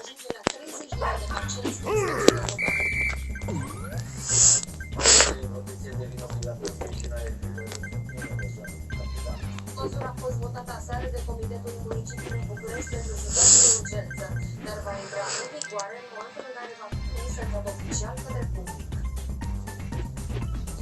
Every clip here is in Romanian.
ajunge la 30.000 de pacienți în România. Măsura a fost votată aseară de Comitetul Municipiului București pentru situații de urgență, dar va intra în vigoare în momentul în care va fi trimis în mod oficial către public.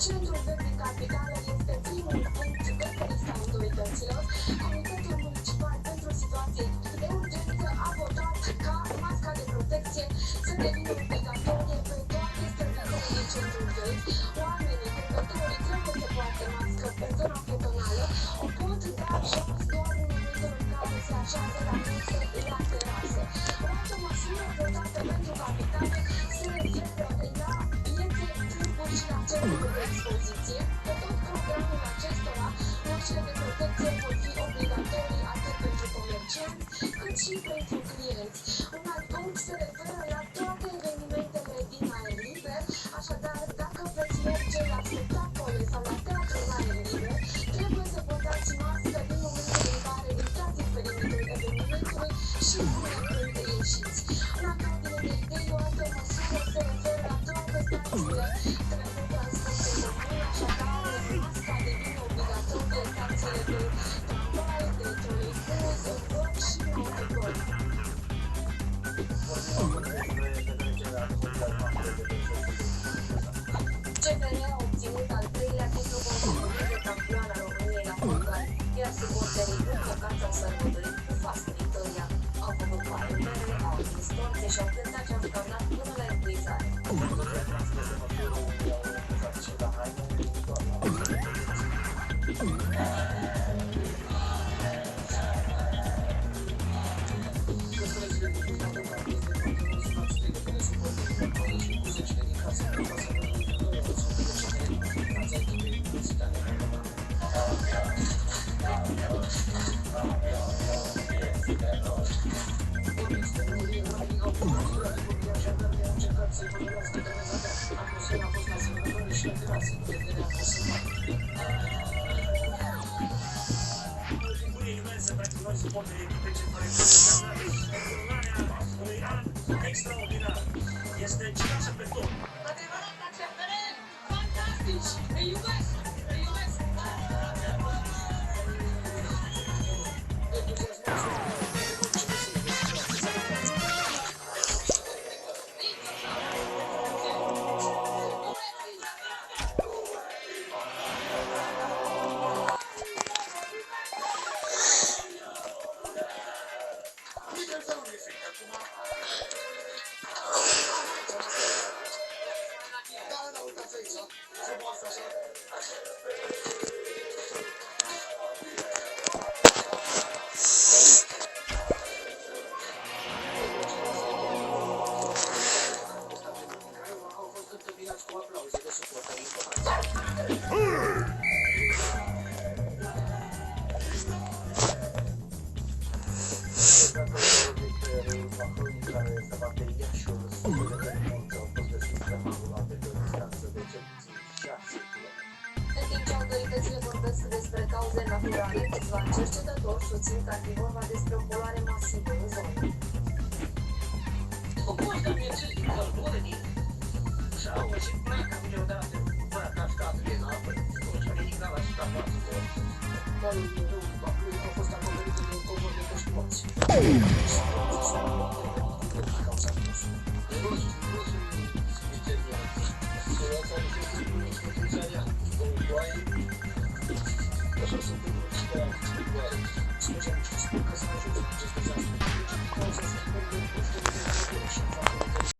Centrul de capitală este primul punct de pe lista autorităților. Comitetul Municipal pentru situații de urgență a votat ca masca de protecție să devină obligatorie pe toate străzile din centrul 2. Oamenii, călătorii trebuie să poarte mască pe zona pedonală, o pot da jos doar în momentul în care se așează la mese la terasă. O altă măsură votată pentru capitală se referă la piețe, târguri și la centrul de expoziție. Pe tot programul acestora, măsurile de protecție vor fi obligatorii atât pentru comercianți cât și pentru clienți. Un alt punct se referă la toate evenimentele din aer liber, așadar dacă veți merge la spectacole sau la teatru în aer liber, trebuie să portați mască din momentul în care intrați în perimetrul evenimentului și până când ieșiți. În alt ordine de idei, o altă măsură se referă la toate stațiile de transport în comun, așadar masca devine obligatorie în stațiile de tramvai, de troleibuz, văr și autogol. CFR a obținut al treilea titlu consecutiv de campion al României la fotbal, iar suporterii înfocați au sărbătorit cu fast victoria. Au făcut parantele, au atins torțe și au cântat și au scaunat până la epuizare. Pentru noi suporterii echipei ce unui an extraordinar. Este cireașă pe tot. Adevărat, la CFR, fantastici! Îi iubesc! Îi iubesc! În timp ce autoritățile vorbesc despre cauze naturale, câțiva cercetători susțin că ar fi vorba despre o poluare masivă în zonă. Popozda mierzyli kalorii. Żało się plaka wyglądaty. Plaka szkadły na poczęli na szkadła. Malu nie był, a poza kobietą nie powoduje też mocy. Proszę sobie